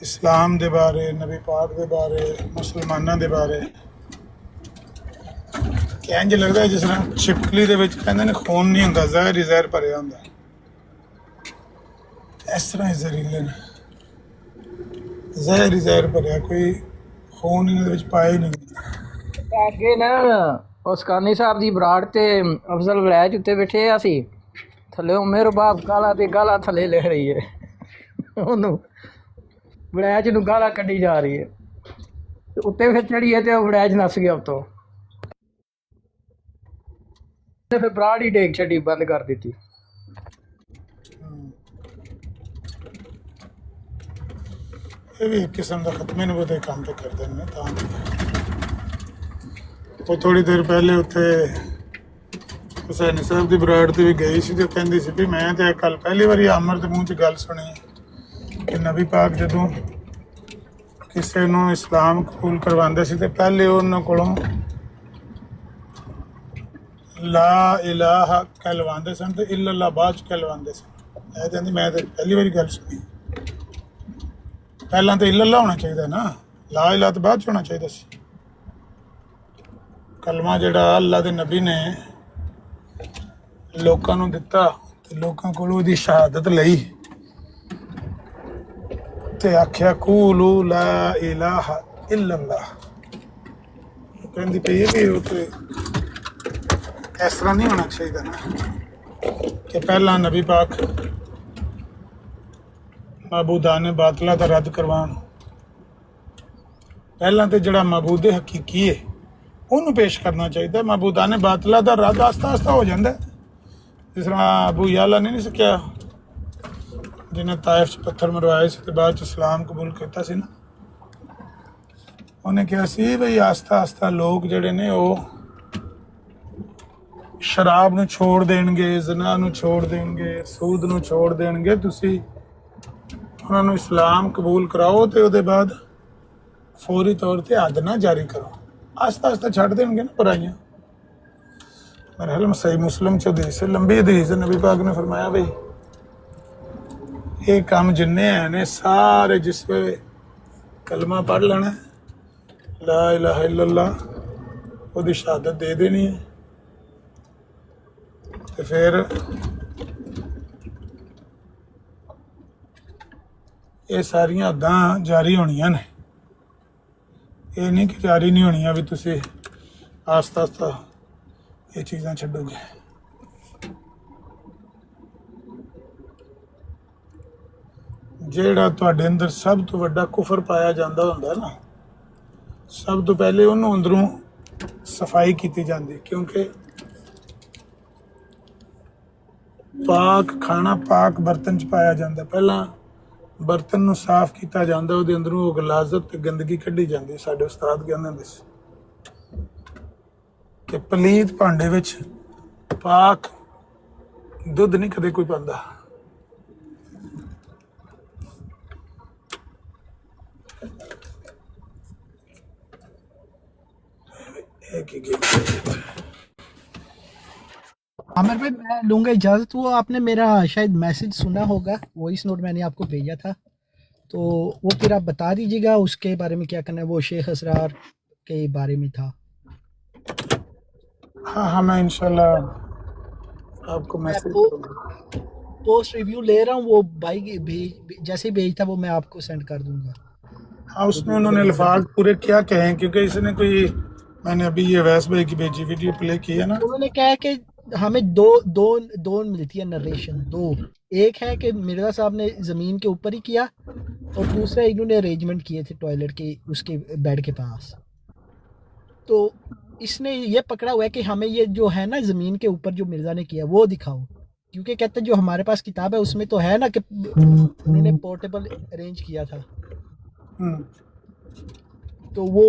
[SPEAKER 1] इस्लाम दे बारे, नबी पाक दे बारे, मुसलमानां दे बारे कि इंज लगदा जिस तरह छिपकली दे विच कहंदे ने खून नहीं हुंदा, ज़हर ही ज़हर भरिया हुंदा। इस तरह ही जहरीले ने, ज़हर ही ज़हर भरिया, कोई खून इन्हां दे विच पाया ही नहीं।
[SPEAKER 8] ਅੱਗੇ ਨਾ ਉਸ ਕਾਨੀ ਸਾਹਿਬ ਦੀ ਬਰਾੜ ਤੇ ਅਫਜ਼ਲ ਵਲੈਜ ਉੱਤੇ ਬੈਠੇ ਆ ਸੀ, ਥੱਲੇ ਮੇਰੇ ਬਾਪ ਗਾਲਾਂ ਤੇ ਗਾਲਾਂ ਥੱਲੇ ਲਿਖ ਰਹੀ ਹੈ, ਉਹਨੂੰ ਵਲੈਜ ਨੂੰ ਗਾਲਾਂ ਕੱਢੀ ਜਾ ਰਹੀ ਹੈ, ਤੇ ਉੱਤੇ ਫਿਰ ਚੜੀ ਹੈ ਤੇ ਉਹ ਵਲੈਜ ਨੱਸ ਗਿਆ ਉੱਤੋਂ, ਤੇ ਫਿਰ ਬਰਾੜ ਹੀ ਡੇਕ ਛੱਡੀ, ਬੰਦ ਕਰ ਦਿੱਤੀ।
[SPEAKER 1] ਇਹ ਵੀ ਇੱਕ ਕਿਸਮ ਦਾ ਖਤਮੇ ਨੂੰ ਉਹਦੇ ਕੰਮ ਤੇ ਕਰਦੇ ਨੇ ਤਾਂ। ਉਹ ਥੋੜੀ ਦੇਰ ਪਹਿਲੇ ਉੱਥੇ ਹੁਸੈਨ ਸਾਹਿਬ ਦੀ ਬਰਾੜ ਤੇ ਵੀ ਗਈ ਸੀ ਤੇ ਕਹਿੰਦੀ ਸੀ ਵੀ ਮੈਂ ਤੇ ਕੱਲ ਪਹਿਲੀ ਵਾਰੀ ਆਮਰ ਦੇ ਮੂੰਹ 'ਚ ਗੱਲ ਸੁਣੀ ਕਿ ਨਬੀ ਪਾਕ ਜਦੋਂ ਕਿਸੇ ਨੂੰ ਇਸਲਾਮ ਕਬੂਲ ਕਰਵਾਉਂਦੇ ਸੀ ਤੇ ਪਹਿਲੇ ਉਹਨਾਂ ਕੋਲੋਂ ਲਾ ਇਲਾਹਾ ਕਹਿਲਵਾਉਂਦੇ ਸਨ ਤੇ ਇल्लल्लाह ਬਾਅਦ 'ਚ ਕਹਿਲਵਾਉਂਦੇ ਸਨ। ਇਹ ਕਹਿੰਦੀ ਮੈਂ ਤੇ ਪਹਿਲੀ ਵਾਰੀ ਗੱਲ ਸੁਣੀ। ਪਹਿਲਾਂ ਤਾਂ ਇल्लल्लाह ਹੋਣਾ ਚਾਹੀਦਾ ਨਾ, ਲਾ ਇਲਾਹਾ ਤੋਂ ਬਾਅਦ 'ਚ ਹੋਣਾ ਚਾਹੀਦਾ ਸੀ। ਕਲਮਾ ਜਿਹੜਾ ਅੱਲਾ ਦੇ ਨਬੀ ਨੇ ਲੋਕਾਂ ਨੂੰ ਦਿੱਤਾ ਤੇ ਲੋਕਾਂ ਕੋਲੋਂ ਉਹਦੀ ਸ਼ਹਾਦਤ ਲਈ ਤੇ ਆਖਿਆ ਕੂਲੂ ਲਾ ਇਲਾਹਾ ਇल्लल्लाह। ਕਹਿੰਦੀ ਪਈ ਹੈ ਕਿ ਉਹ ਤੇ ਇਸ ਤਰ੍ਹਾਂ ਨਹੀਂ ਹੋਣਾ ਚਾਹੀਦਾ ਨਾ ਕਿ ਪਹਿਲਾਂ ਨਬੀ ਪਾਕ ਮਬੂਦਾਨ ਬਾਤਲਾ ਦਾ ਰੱਦ ਕਰਵਾਉਣ, ਪਹਿਲਾਂ ਤੇ ਜਿਹੜਾ ਮਬੂਦ ਹਕੀਕੀ ਹੈ ਉਹਨੂੰ ਪੇਸ਼ ਕਰਨਾ ਚਾਹੀਦਾ। ਮਬੂਦਾਨ ਬਾਤਲਾ ਦਾ ਰੱਦ ਆਸਤਾ ਆਸਤਾ ਹੋ ਜਾਂਦਾ, ਜਿਸ ਤਰ੍ਹਾਂ ਅਬੂ ਯਾਲਾ ਨੇ ਨਹੀਂ ਸਿੱਖਿਆ ਜਿਹਨੇ ਤਾਇਫ 'ਚ ਪੱਥਰ ਮਰਵਾਏ ਸੀ ਤੇ ਬਾਅਦ 'ਚ ਇਸਲਾਮ ਕਬੂਲ ਕੀਤਾ ਸੀ ਨਾ। ਉਹਨੇ ਕਿਹਾ ਸੀ ਬਈ ਆਸਤਾ ਆਸਤਾ ਲੋਕ ਜਿਹੜੇ ਨੇ ਉਹ ਸ਼ਰਾਬ ਨੂੰ ਛੋੜ ਦੇਣਗੇ, ਜ਼ਨਾ ਨੂੰ ਛੋੜ ਦੇਣਗੇ, ਸੂਦ ਨੂੰ ਛੋੜ ਦੇਣਗੇ। ਤੁਸੀਂ ਉਹਨਾਂ ਨੂੰ ਇਸਲਾਮ ਕਬੂਲ ਕਰਾਓ ਤੇ ਉਹਦੇ ਬਾਅਦ ਫੌਰੀ ਤੌਰ ਤੇ ਹੱਦ ਨਾ ਜਾਰੀ ਕਰੋ, ਆਸਤਾ ਆਸਤਾ ਛੱਡ ਦੇਣਗੇ ਨਾ ਬੁਰਾਈਆਂ। ਮੇਰੇ ਖਿਆਲ ਸਹੀ ਮੁਸਲਿਮ 'ਚ ਹਦੀਸ ਹੈ, ਲੰਬੀ ਹਦੀਸ ਹੈ, ਨਬੀ ਪਾਕ ਨੇ ਫਰਮਾਇਆ ਬਈ ਇਹ ਕੰਮ ਜਿੰਨੇ ਹੈ ਨੇ ਸਾਰੇ ਜਿਸ ਵੇਲੇ ਕਲਮਾ ਪੜ੍ਹ ਲੈਣਾ ਲਾ ਇਲਾਹਾ ਇल्लल्लाह, ਉਹਦੀ ਸ਼ਹਾਦਤ ਦੇ ਦੇਣੀ ਹੈ ਤੇ ਫਿਰ ਇਹ ਸਾਰੀਆਂ ਹੱਦਾਂ ਜਾਰੀ ਹੋਣੀਆਂ ਨੇ। ਇਹ ਨਹੀਂ ਕਿ ਜਾਰੀ ਨਹੀਂ ਹੋਣੀਆਂ ਵੀ ਤੁਸੀਂ ਆਸਤਾ ਆਸਤਾ ਇਹ ਚੀਜ਼ਾਂ ਛੱਡੋਗੇ। ਜਿਹੜਾ ਤੁਹਾਡੇ ਅੰਦਰ ਸਭ ਤੋਂ ਵੱਡਾ ਕੁਫਰ ਪਾਇਆ ਜਾਂਦਾ ਹੁੰਦਾ ਨਾ, ਸਭ ਤੋਂ ਪਹਿਲੇ ਉਹਨੂੰ ਅੰਦਰੋਂ ਸਫਾਈ ਕੀਤੀ ਜਾਂਦੀ, ਕਿਉਂਕਿ ਪਾਕ ਖਾਣਾ ਪਾਕ ਬਰਤਨ 'ਚ ਪਾਇਆ ਜਾਂਦਾ। ਪਹਿਲਾਂ ਬਰਤਨ ਨੂੰ ਸਾਫ਼ ਕੀਤਾ ਜਾਂਦਾ, ਉਹਦੇ ਅੰਦਰੋਂ ਉਹ ਗਲਾਜ਼ਤ ਤੇ ਗੰਦਗੀ ਕੱਢੀ ਜਾਂਦੀ। ਸਾਡੇ ਉਸਤਾਦ ਕਹਿੰਦੇ ਹੁੰਦੇ ਸੀ ਕਿ ਪਲੀਤ ਭਾਂਡੇ ਵਿੱਚ ਪਾਕ ਦੁੱਧ ਨਹੀਂ ਕਦੇ ਕੋਈ ਪਾਉਂਦਾ।
[SPEAKER 2] आमिर भाई मैं लूँगा इजाज़त। वो आपने मेरा शायद मैसेज सुना होगा, वॉइस नोट मैंने आपको भेजा था, तो वो फिर आप बता दीजिएगा उसके बारे में क्या करना है। वो शेख असरार के बारे में था।
[SPEAKER 1] हाँ हाँ मैं इंशाल्लाह आपको मैसेज
[SPEAKER 2] पोस्ट रिव्यू ले रहा हूँ, वो भाई जैसे ही भेजता वो मैं आपको सेंड कर दूंगा।
[SPEAKER 1] हाँ उसमें उन्होंने अल्फाज पूरे क्या कहे हैं, क्योंकि इसने कोई, मैंने अभी ये वैस भाई की भेजी वीडियो प्ले की है ना,
[SPEAKER 2] उन्होंने कहा है कि हमें दो मिलती है नरेशन, दो। एक है कि मिर्ज़ा साहब ने ज़मीन के ऊपर ही किया और दूसरा इन्होंने अरेंजमेंट किए थे टॉयलेट के उसके बेड के पास। तो इसने ये पकड़ा हुआ है कि हमें ये जो है ना ज़मीन के ऊपर जो मिर्ज़ा ने किया वो दिखाओ, क्योंकि कहते हैं जो हमारे पास किताब है उसमें तो है ना कि उन्होंने पोर्टेबल अरेंज किया था। तो वो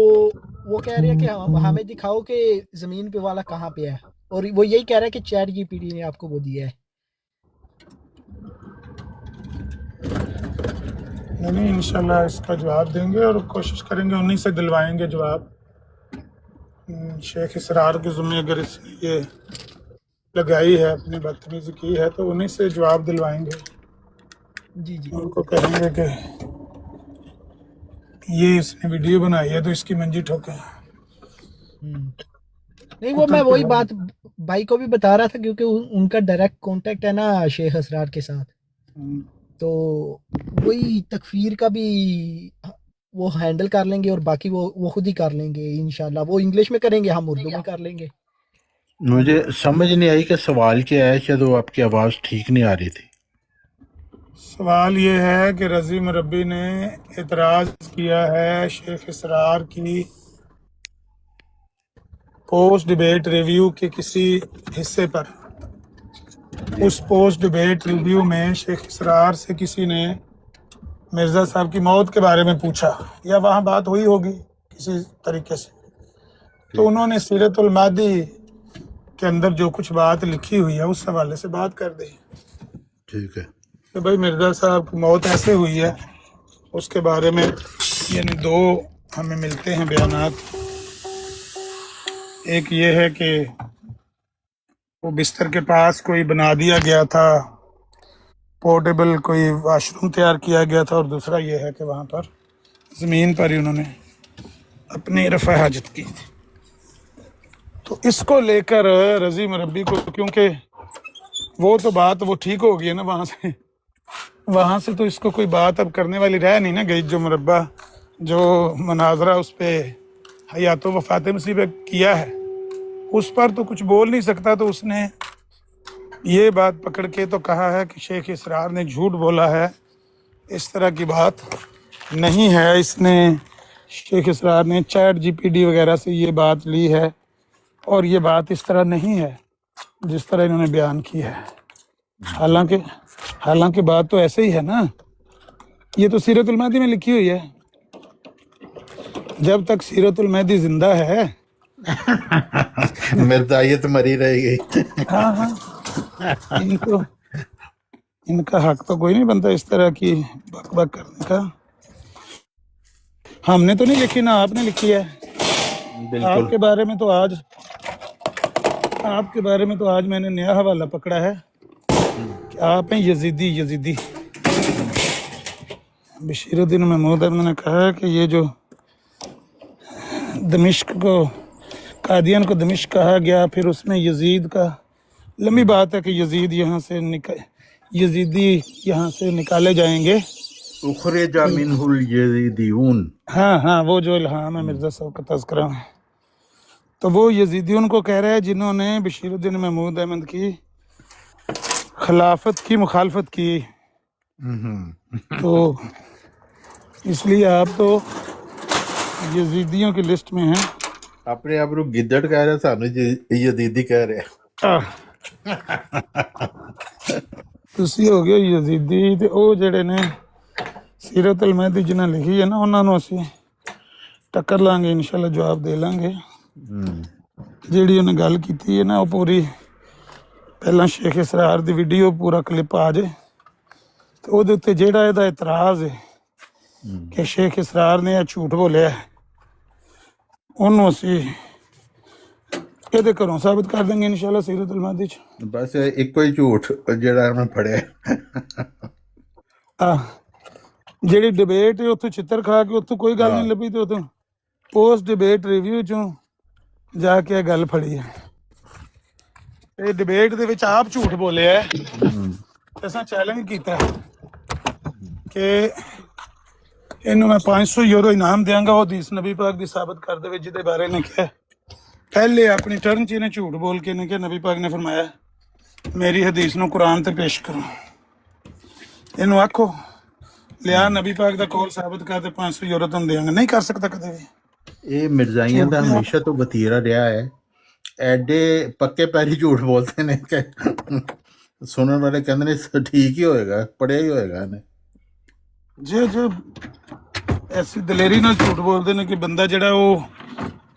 [SPEAKER 2] कह रहे हैं कि हमें दिखाओ कि ज़मीन पे वाला कहाँ पे है, और वो यही कह रहा है कि चैट जीपीटी ने आपको वो दिया है।
[SPEAKER 1] नहीं इंशाल्लाह इसका जवाब देंगे और कोशिश करेंगे उन्हीं से दिलवाएंगे जवाब। शेख इसरार के ज़ुम्मे अगर इसने ये लगाई है, अपनी बदतमीजी की है, तो उन्हीं से जवाब दिलवाएंगे।
[SPEAKER 2] जी जी।
[SPEAKER 1] उनको कहेंगे कि ये इसने वीडियो बनाई है तो इसकी मंजी ठोके।
[SPEAKER 2] नहीं, वो मैं वही बात भाई को भी बता रहा था, क्योंकि उनका डायरेक्ट कांटेक्ट है ना शेख असरार के साथ, तो वही तकफीर का भी वो हैंडल कर लेंगे, और बाकी वो खुद ही कर लेंगे इंशाल्लाह। वो इंग्लिश में करेंगे, हम उर्दू में कर लेंगे।
[SPEAKER 9] मुझे समझ नहीं आई कि सवाल क्या है, शायद वो आपकी आवाज़ ठीक नहीं आ रही थी।
[SPEAKER 1] सवाल ये है कि रज़ी मुरब्बी ने एतराज़ किया है शेख इसरार की पोस्ट डिबेट रिव्यू के किसी हिस्से पर। उस पोस्ट डिबेट रिव्यू में शेख इसरार से किसी ने मिर्ज़ा साहब की मौत के बारे में पूछा, या वहाँ बात हुई होगी किसी तरीके से, तो उन्होंने सीरतुल मादी के अंदर जो कुछ बात लिखी हुई है उस हवाले से बात कर दी
[SPEAKER 9] ठीक है।
[SPEAKER 1] कि भाई मिर्ज़ा साहब की मौत ऐसे हुई है, उसके बारे में यानी दो हमें मिलते हैं बयानात। एक ये है कि वो बिस्तर के पास कोई बना दिया गया था, पोर्टेबल कोई वाशरूम तैयार किया गया था, और दूसरा ये है कि वहाँ पर ज़मीन पर ही उन्होंने अपनी रफ़ा हाजत की थी। तो इसको लेकर रज़ी मुरब्बी को, क्योंकि वो तो बात वो ठीक हो गई है ना वहाँ से तो इसको कोई बात अब करने वाली रह नहीं ना गई। जो मुरब्बा जो मुनाजरा उस पर हयात वफ़ात मसीह पे किया है, उस पर तो कुछ बोल नहीं सकता। तो उसने ये बात पकड़ के तो कहा है कि शेख इसरार ने झूठ बोला है, इस तरह की बात नहीं है। इसने शेख इसरार ने चैट जीपीटी वगैरह से ये बात ली है, और ये बात इस तरह नहीं है जिस तरह इन्होंने बयान की है। हालांकि बात तो ऐसे ही है ना, ये तो सीरतुल महदी में लिखी हुई है। जब तक सीरतुल महदी जिंदा है
[SPEAKER 9] मिर्जायत मरी रहेगी।
[SPEAKER 1] हाँ, इनका हक तो कोई नहीं बनता इस तरह की बक करने का। हमने तो नहीं लिखी ना, आपने लिखी है। आपके बारे में तो आज मैंने नया हवाला पकड़ा है कि आप हैं यजीदी। बशीरुद्दीन महमूद अहमद ने कहा है कि ये जो दमिश्क को, कादियान को दमिश्क कहा गया, फिर उसमें यजीद का, लंबी बात है कि यजीदी यहाँ से निकाले जाएंगे।
[SPEAKER 9] उखरिजा मिनहुल यजीदियून।
[SPEAKER 1] हाँ, वो जो इल्हाम है मिर्ज़ा साहब का तज़किरा है, तो वो यजीदियों को कह रहा है जिन्होंने बशीरुद्दीन महमूद अहमद की खिलाफत की मुखालफत की। तो इसलिए आप तो यजीदियों की लिस्ट में हैं।
[SPEAKER 9] अपने आप को गिद्दड़ कह रहे, सानू यजीदी कह रहे।
[SPEAKER 1] ਤੁਸੀਂ ਹੋ ਗਏ ਯਜ਼ੀਦੀ, ਤੇ ਉਹ ਜਿਹੜੇ ਨੇ ਸੀਰਤੁਲ ਮਹਿਦੀ ਜਿਨ੍ਹਾਂ ਲਿਖੀ ਹੈ ਨਾ, ਉਹਨਾਂ ਨੂੰ ਅਸੀਂ ਟੱਕਰ ਲਾਂਗੇ ਇਨਸ਼ਾਅੱਲਾ, ਜਵਾਬ ਦੇ ਲਾਂਗੇ। ਜਿਹੜੀ ਉਹਨੇ ਗੱਲ ਕੀਤੀ ਹੈ ਨਾ, ਉਹ ਪੂਰੀ ਪਹਿਲਾਂ ਸ਼ੇਖ ਇਸਰਾਰ ਦੀ ਵੀਡੀਓ ਪੂਰਾ ਕਲਿੱਪ ਆ ਜੇ, ਤੇ ਉਹਦੇ ਉੱਤੇ ਜਿਹੜਾ ਇਹਦਾ ਇਤਰਾਜ਼ ਹੈ ਕਿ ਸ਼ੇਖ ਇਸਰਾਰ ਨੇ ਇਹ ਝੂਠ ਬੋਲਿਆ ਹੈ, ਉਹਨੂੰ ਅਸੀਂ ਇਹਦੇ ਘਰੋਂ ਸਾਬਿਤ ਕਰ ਦਾਂਗੇ ਇਨਸ਼ਾਅੱਲਾ ਸੀਰਤੁਲ ਮਹਿਦੀ ਚ।
[SPEAKER 9] बस इको ही झूठ ਜਿਹੜਾ ਉਹਨੇ ਫੜਿਆ।
[SPEAKER 1] ਜਿਹੜੀ ਡਿਬੇਟ ਉੱਥੋਂ ਚਿੱਤਰ ਖਾ ਕੇ ਉੱਥੋਂ ਕੋਈ ਗੱਲ ਨਹੀਂ ਲੱਭੀ, ਤੇ ਉੱਥੋਂ ਉਸ ਡਿਬੇਟ ਰਿਵਿਊ ਚੋਂ ਜਾ ਕੇ ਇਹ ਗੱਲ ਫੜੀ ਹੈ। ਇਹ ਡਿਬੇਟ ਦੇ ਵਿੱਚ ਆਪ ਝੂਠ ਬੋਲਿਆ ਹੈ। ਅਸਾਂ ਚੈਲੰਜ ਕੀਤਾ ਕਿ ਇਹਨੂੰ ਮੈਂ 500 ਯੂਰੋ ਇਨਾਮ ਦਿਆਂਗਾ ਉਹ ਹਦੀਸ ਨਬੀ ਪਾਕ ਦੀ ਸਾਬਤ ਕਰ ਦੇਵੇ ਜਿਹਦੇ ਬਾਰੇ ਨੇ ਕਿਹਾ। ਪਹਿਲੇ ਆਪਣੀ ਟਰਨ 'ਚ ਇਹਨੇ ਝੂਠ ਬੋਲ ਕੇ ਇਹਨੇ ਕਿਹਾ ਨਬੀ ਪਾਕ ਨੇ ਫਰਮਾਇਆ ਮੇਰੀ ਹਦੀਸ ਨੂੰ ਕੁਰਾਨ ਤੇ ਪੇਸ਼ ਕਰੋ। ਇਹਨੂੰ ਆਖੋ ਲਿਆ ਨਬੀ ਪਾਕ ਦਾ ਕੌਲ ਸਾਬਤ ਕਰ ਤੇ 500 ਯੂਰੋ ਤੁਹਾਨੂੰ ਦੇਵਾਂਗਾ। ਨਹੀਂ ਕਰ ਸਕਦਾ ਕਦੇ ਵੀ।
[SPEAKER 9] ਇਹ ਮਿਰਜ਼ਾਈਆਂ ਦਾ ਹਮੇਸ਼ਾ ਤੋਂ ਵਤੀਰਾ ਰਿਹਾ ਹੈ, ਐਡੇ ਪੱਕੇ ਪੈਰੀ ਝੂਠ ਬੋਲਦੇ ਨੇ ਕਿ ਸੁਣਨ ਵਾਲੇ ਕਹਿੰਦੇ ਨੇ ਠੀਕ ਹੀ ਹੋਏਗਾ, ਪੜਿਆ ਹੀ ਹੋਏਗਾ ਇਹਨੇ।
[SPEAKER 1] ਜੇ ਐਸੀ ਦਲੇਰੀ ਨਾਲ ਝੂਠ ਬੋਲਦੇ ਨੇ ਕਿ ਬੰਦਾ ਜਿਹੜਾ ਉਹ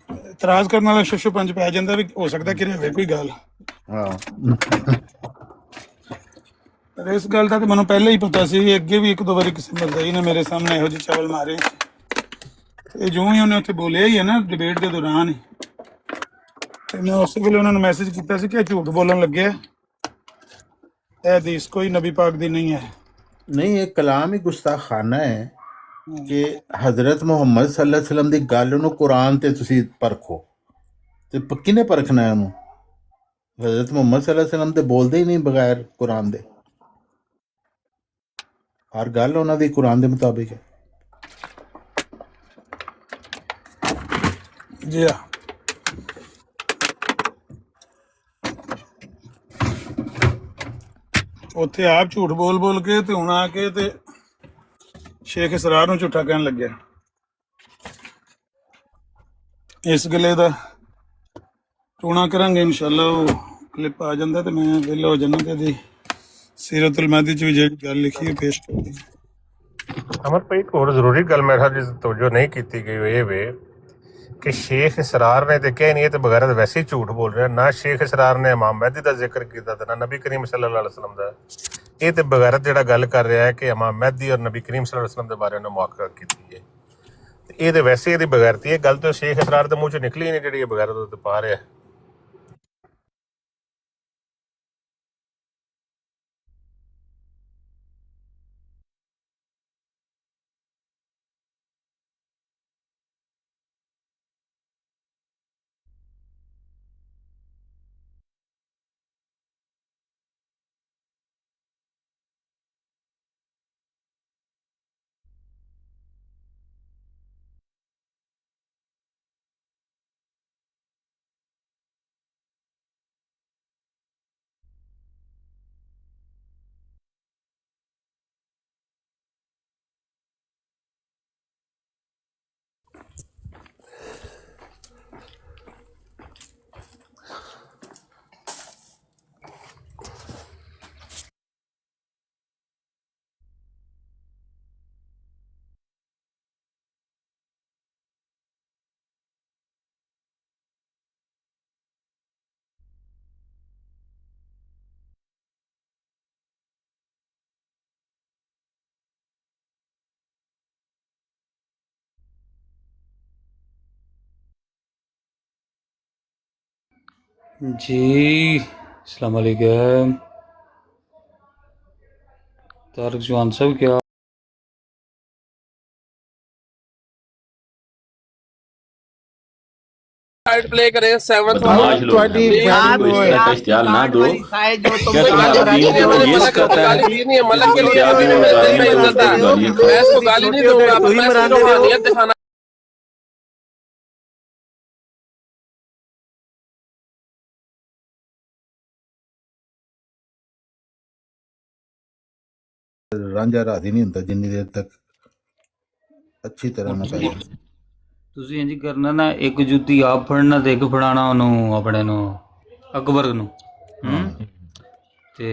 [SPEAKER 1] ਇਤਰਾਜ਼ ਕਰਨ ਵਾਲਾ ਸ਼ਸ਼ੋ ਪੰਜ ਪੈ ਜਾਂਦਾ, ਵੀ ਹੋ ਸਕਦਾ ਕਿ ਹੋਵੇ ਕੋਈ ਗੱਲ। ਪਰ ਇਸ ਗੱਲ ਦਾ ਤਾਂ ਮੈਨੂੰ ਪਹਿਲਾਂ ਹੀ ਪਤਾ ਸੀ। ਅੱਗੇ ਵੀ ਇੱਕ ਦੋ ਵਾਰੀ ਕਿਸੇ ਮਿਰਜ਼ਾਈ ਨੇ ਮੇਰੇ ਸਾਹਮਣੇ ਇਹੋ ਜਿਹੇ ਚਾਵਲ ਮਾਰੇ, ਤੇ ਜੋ ਹੀ ਉਹਨੇ ਉੱਥੇ ਬੋਲਿਆ ਹੀ ਹੈ ਨਾ ਡਿਬੇਟ ਦੇ ਦੌਰਾਨ, ਤੇ ਮੈਂ ਉਸੇ ਵੇਲੇ ਉਹਨਾਂ ਨੂੰ ਮੈਸੇਜ ਕੀਤਾ ਸੀ ਕਿ ਇਹ ਝੂਠ ਬੋਲਣ ਲੱਗੇ ਆ, ਇਹ ਹਦੀਸ ਕੋਈ ਨਬੀ ਪਾਕ ਦੀ ਨਹੀਂ ਹੈ।
[SPEAKER 9] नहीं ये कलाम ही गुस्ताखाना है कि हजरत मुहम्मद सल्लल्लाहु अलैहि वसल्लम दी गल ਨੂੰ ਕੁਰਾਨ ਤੇ ਤੁਸੀਂ ਪਰਖੋ ਤੇ ਕਿਹਨੇ ਪਰਖਣਾ ਹੈ ਉਹਨੂੰ? ਹਜ਼ਰਤ ਮੁਹੰਮਦ ਸੱਲੱਲਾਹੁ ਅਲੈहि ਵਸੱਲਮ ਤੇ ਬੋਲਦੇ ਹੀ ਨਹੀਂ ਬਗੈਰ ਕੁਰਾਨ ਦੇ। ਹਰ ਗੱਲ ਉਹਨਾਂ ਦੀ ਕੁਰਾਨ ਦੇ ਮੁਤਾਬਿਕ ਹੈ।
[SPEAKER 1] ਜੀ ਹਾਂ, ਉੱਥੇ ਆਪ ਝੂਠ ਬੋਲ ਬੋਲ ਕੇ ਤੇ ਹੁਣ ਆ ਕੇ ਤੇ ਸ਼ੇਖ ਇਸਰਾਰ ਨੂੰ ਝੂਠਾ ਕਹਿਣ ਲੱਗਿਆ। ਇਸ ਗੱਲੇ ਦਾ ਟੂਣਾ ਕਰਾਂਗੇ ਇਨਸ਼ਾਅੱਲਾ। ਉਹ ਕਲਿੱਪ ਆ ਜਾਂਦਾ ਤੇ ਮੈਂ ਵਿਹਲਾ ਹੋ ਜਾਂਦਾ ਤੇ ਇਹਦੀ ਸੀਰਤੁਲ ਮਹਿਦੀ ਚ ਵੀ ਜਿਹੜੀ ਗੱਲ ਲਿਖੀ ਹੈ ਪੇਸ਼ ਕਰ ਦੀ।
[SPEAKER 5] ਅਮਰ ਭਾਈ ਇੱਕ ਹੋਰ ਜ਼ਰੂਰੀ ਗੱਲ ਮੇਰੇ ਖਿਆਲ ਜਿਸ ਤਵੱਜੋ ਨਹੀਂ ਕੀਤੀ ਗਈ ਉਹ ਇਹ ਵੇ ਕਿ ਸ਼ੇਖ ਇਸਰਾਰ ਨੇ ਤੇ ਕਹਿ ਨਹੀਂ, ਇਹ ਤੇ ਬਗੈਰ ਵੈਸੇ ਹੀ ਝੂਠ ਬੋਲ ਰਿਹਾ। ਨਾ ਸ਼ੇਖ ਇਸਰਾਰ ਨੇ ਇਮਾਮ ਮਹਿਦੀ ਦਾ ਜ਼ਿਕਰ ਕੀਤਾ ਤੇ ਨਾ ਨਬੀ ਕਰੀਮ ਸੱਲੱਲਾਹੁ ਅਲੈहि ਵਸੱਲਮ ਦਾ। ਇਹ ਤੇ ਬਗੈਰਤ ਜਿਹੜਾ ਗੱਲ ਕਰ ਰਿਹਾ ਹੈ ਕਿ ਇਮਾਮ ਮਹਿਦੀ ਔਰ ਨਬੀ ਕਰੀਮ ਸੱਲੱਲਾਹੁ ਅਲੈहि ਵਸੱਲਮ ਦੇ ਬਾਰੇ ਉਹਨੇ ਮੁਆਕਰਾ ਕੀਤੀ ਹੈ। ਤੇ ਇਹ ਤੇ ਵੈਸੇ ਇਹਦੀ ਬਗੈਰਤੀ ਹੈ। ਗੱਲ ਤਾਂ ਸ਼ੇਖ ਇਸਰਾਰ ਦੇ ਮੂੰਹ ਚੋਂ ਨਿਕਲੀ ਨਹੀਂ ਜਿਹੜੀ ਇਹ ਬਗੈਰਤ ਉਹਦੇ ਪਾ ਰਿਹਾ।
[SPEAKER 3] जी अस्सलाम वालेकुम तारक जवान साहब, क्या
[SPEAKER 10] प्ले करें 7th
[SPEAKER 11] ਤੁਹਾਡੀ इश्तिहाल ना दो क्या तुम्हारा दीन जो ये करता है
[SPEAKER 10] नहीं है मलक के लिए मैं इसको गाली नहीं दूंगा, मैं इसको रूहानियत दिखाना।
[SPEAKER 9] ਰਾਂਝਾ ਰਾਧੀ ਨਹੀਂ ਹੁੰਦਾ ਜਿੰਨੀ ਦੇਰ ਤੱਕ ਅੱਛੀ ਤਰ੍ਹਾਂ ਨਾ ਪਾਈ।
[SPEAKER 3] ਤੁਸੀਂ ਇੰਜ ਕਰਨਾ ਨਾ, ਇੱਕ ਜੁੱਤੀ ਆਪ ਫੜਨਾ ਤੇ ਇੱਕ ਫੜਾਣਾ ਉਹਨੂੰ ਆਪਣੇ ਨੂੰ ਅਕਬਰ ਨੂੰ ਤੇ